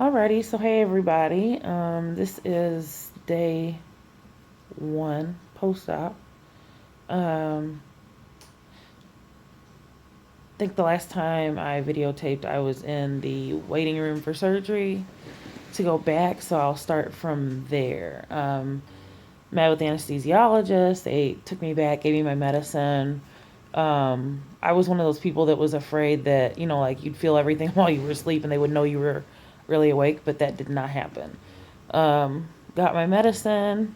Alrighty, so hey everybody. This is day one post-op. I think the last time I videotaped, I was in the waiting room for surgery to go back, so I'll start from there. Met with the anesthesiologist. They took me back, gave me my medicine. I was one of those people that was afraid that, like you'd feel everything while you were asleep and they would know you were really awake, but that did not happen. Got my medicine,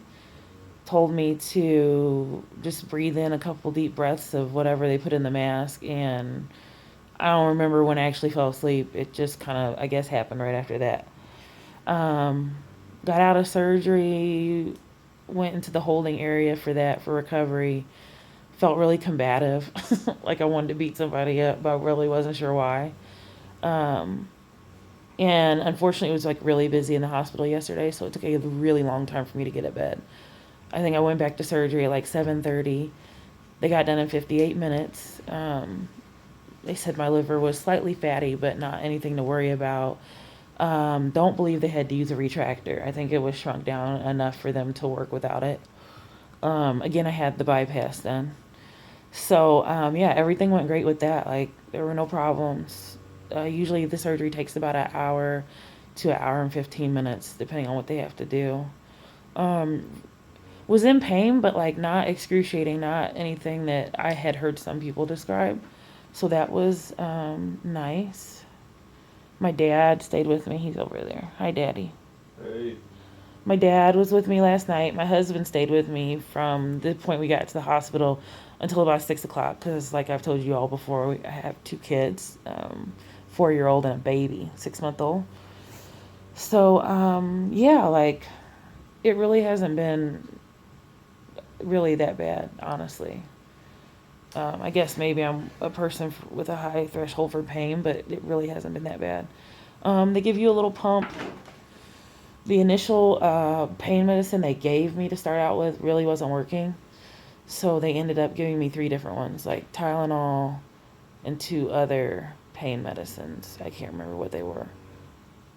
told me to just breathe in a couple deep breaths of whatever they put in the mask, and I don't remember when I actually fell asleep. It just kind of, I guess, happened right after that. Got out of surgery, went into the holding area for that, for recovery. Felt really combative, like I wanted to beat somebody up, but I really wasn't sure why. Um, and unfortunately, it was like really busy in the hospital yesterday, so it took a really long time for me to get at bed. I think I went back to surgery at like 7:30. They got done in 58 minutes. They said my liver was slightly fatty, but not anything to worry about. Don't believe they had to use a retractor. I think it was shrunk down enough for them to work without it. Again, I had the bypass then. So, yeah, everything went great with that. Like, there were no problems. Usually the surgery takes about an hour to an hour and 15 minutes, depending on what they have to do. Was in pain, but like not excruciating, not anything that I had heard some people describe. So that was nice. My dad stayed with me. He's over there. Hi, Daddy. Hey. My dad was with me last night. My husband stayed with me from the point we got to the hospital until about 6 o'clock. Because, like I've told you all before, I have two kids, 4-year-old and a baby, 6-month-old. So, yeah, like it really hasn't been really that bad, honestly. I guess maybe I'm a person with a high threshold for pain, but it really hasn't been that bad. They give you a little pump. The initial pain medicine they gave me to start out with really wasn't working. So they ended up giving me 3 different ones, like Tylenol and 2 other pain medicines. I can't remember what they were.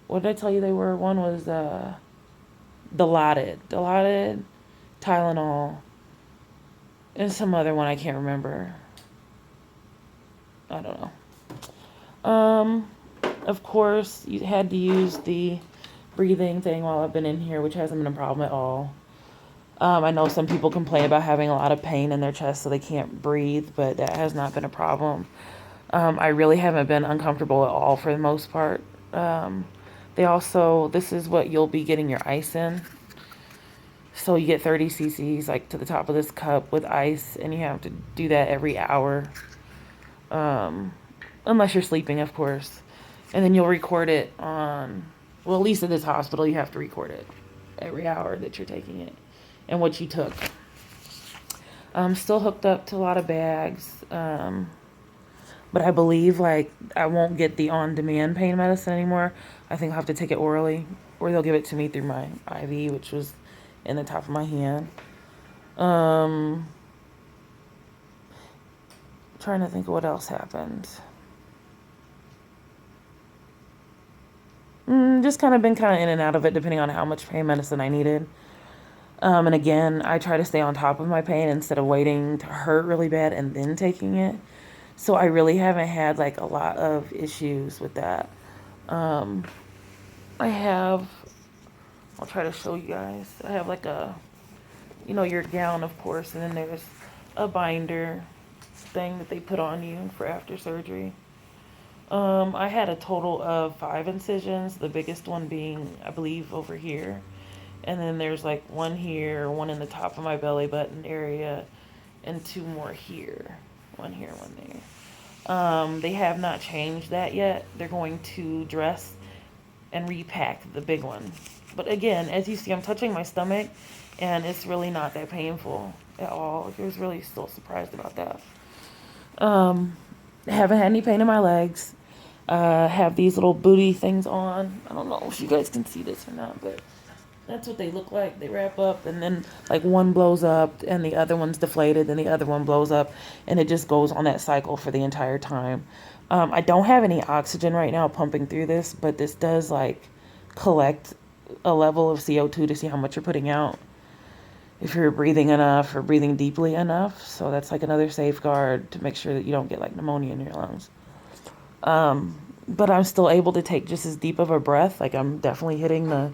What did I tell you they were? One was Dilaudid, Tylenol, and some other one I can't remember. I don't know. Of course, you had to use the breathing thing while I've been in here, which hasn't been a problem at all. I know some people complain about having a lot of pain in their chest so they can't breathe, but that has not been a problem. I really haven't been uncomfortable at all for the most part. They also, this is what you'll be getting your ice in. So you get 30 cc's like to the top of this cup with ice, and you have to do that every hour. Unless you're sleeping, of course. And then you'll record it on, well, at least at this hospital, you have to record it every hour that you're taking it and what you took. I'm still hooked up to a lot of bags. But I believe like I won't get the on-demand pain medicine anymore. I think I'll have to take it orally, or they'll give it to me through my IV, which was in the top of my hand. Trying to think of what else happened. Just kind of been kind of in and out of it depending on how much pain medicine I needed. And again, I try to stay on top of my pain instead of waiting to hurt really bad and then taking it. So I really haven't had like a lot of issues with that. I have, I'll try to show you guys. I have like a, your gown, of course, and then there's a binder thing that they put on you for after surgery. I had a total of 5 incisions, the biggest one being, I believe, over here. And then there's like one here, one in the top of my belly button area, and 2 more here. One here, one there. They have not changed that yet. They're going to dress and repack the big one. But again, as you see, I'm touching my stomach, and it's really not that painful at all. I was really still surprised about that. Haven't had any pain in my legs. Have these little booty things on. I don't know if you guys can see this or not, but that's what they look like. They wrap up, and then like one blows up and the other one's deflated, then the other one blows up, and it just goes on that cycle for the entire time. I don't have any oxygen right now pumping through this, but this does like collect a level of CO2 to see how much you're putting out, if you're breathing enough or breathing deeply enough. So that's like another safeguard to make sure that you don't get like pneumonia in your lungs. But I'm still able to take just as deep of a breath. Like I'm definitely hitting the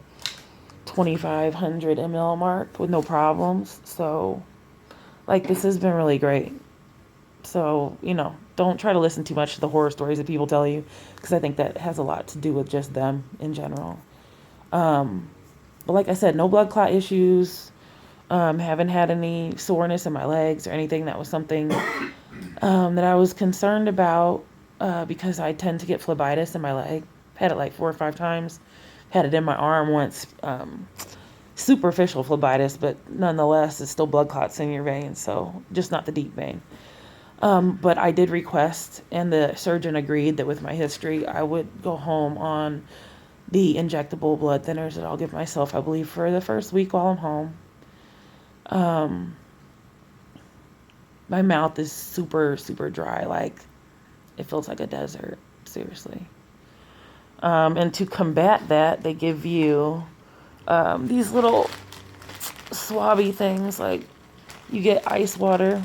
2,500 ml mark with no problems. So like this has been really great. So, don't try to listen too much to the horror stories that people tell you, because I think that has a lot to do with just them in general. But like I said, no blood clot issues. Haven't had any soreness in my legs or anything. That was something that I was concerned about because I tend to get phlebitis in my leg. Had it like 4 or 5 times. Had it in my arm once. Superficial phlebitis, but nonetheless, it's still blood clots in your veins, so just not the deep vein. But I did request, and the surgeon agreed that with my history, I would go home on the injectable blood thinners that I'll give myself, I believe, for the first week while I'm home. My mouth is super, super dry. Like, it feels like a desert, seriously. And to combat that, they give you these little swabby things. Like, you get ice water.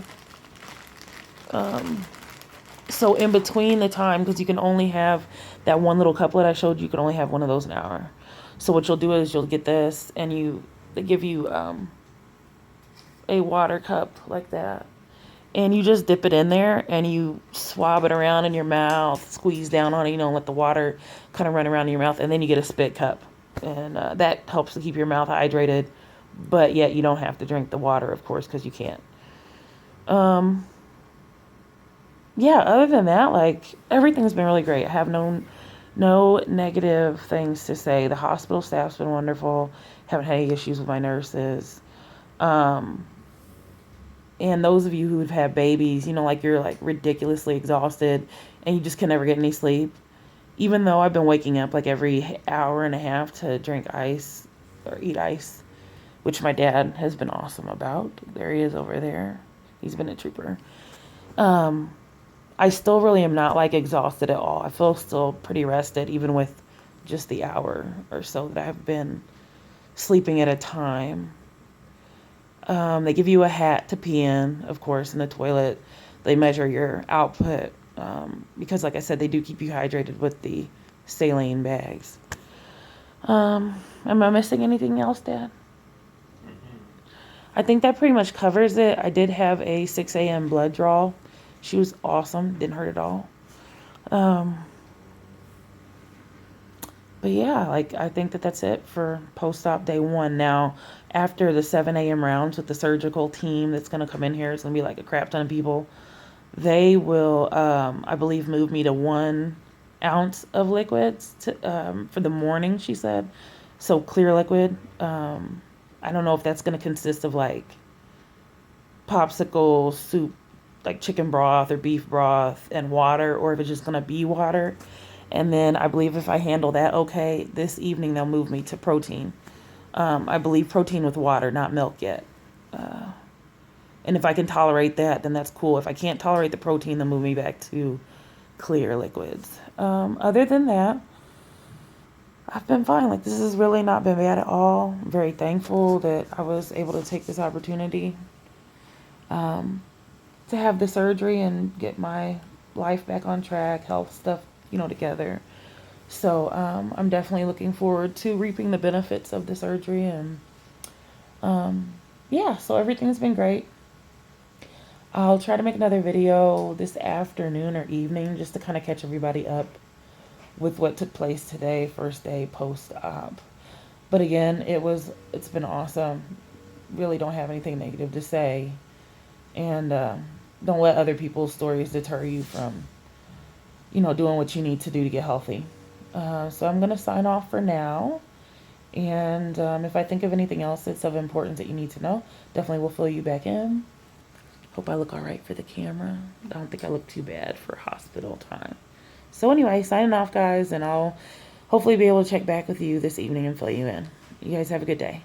So in between the time, because you can only have that one little couplet I showed you, can only have one of those an hour. So what you'll do is you'll get this, and they give you a water cup like that, and you just dip it in there, and you swab it around in your mouth, squeeze down on it, let the water kind of run around in your mouth, and then you get a spit cup, and that helps to keep your mouth hydrated, but yet you don't have to drink the water, of course, because you can't. Yeah, other than that, like, everything's been really great. I have no negative things to say. The hospital staff's been wonderful. Haven't had any issues with my nurses. And those of you who've had babies, like you're like ridiculously exhausted and you just can never get any sleep. Even though I've been waking up like every hour and a half to drink ice or eat ice, which my dad has been awesome about. There he is over there. He's been a trooper. I still really am not like exhausted at all. I feel still pretty rested, even with just the hour or so that I've been sleeping at a time. They give you a hat to pee in, of course, in the toilet. They measure your output because, like I said, they do keep you hydrated with the saline bags. Am I missing anything else, Dad? I think that pretty much covers it. I did have a 6 a.m. blood draw. She was awesome. Didn't hurt at all. But yeah, like, I think that's it for post-op day 1. Now, after the 7 a.m. rounds with the surgical team that's going to come in here, it's going to be like a crap ton of people. They will, I believe, move me to 1 ounce of liquids for the morning, she said. So clear liquid. I don't know if that's going to consist of like popsicle, soup, like chicken broth or beef broth and water, or if it's just going to be water. And then I believe if I handle that okay, this evening they'll move me to protein. I believe protein with water, not milk yet. And if I can tolerate that, then that's cool. If I can't tolerate the protein, they'll move me back to clear liquids. Other than that, I've been fine. Like, this has really not been bad at all. I'm very thankful that I was able to take this opportunity to have the surgery and get my life back on track, health stuff, together. So I'm definitely looking forward to reaping the benefits of the surgery. And yeah, so everything's been great. I'll try to make another video this afternoon or evening just to kind of catch everybody up with what took place today, first day post-op. But again, it's been awesome. Really don't have anything negative to say. And don't let other people's stories deter you from, doing what you need to do to get healthy. So I'm going to sign off for now. And if I think of anything else that's of importance that you need to know, definitely will fill you back in. Hope I look all right for the camera. I don't think I look too bad for hospital time. So anyway, signing off, guys, and I'll hopefully be able to check back with you this evening and fill you in. You guys have a good day.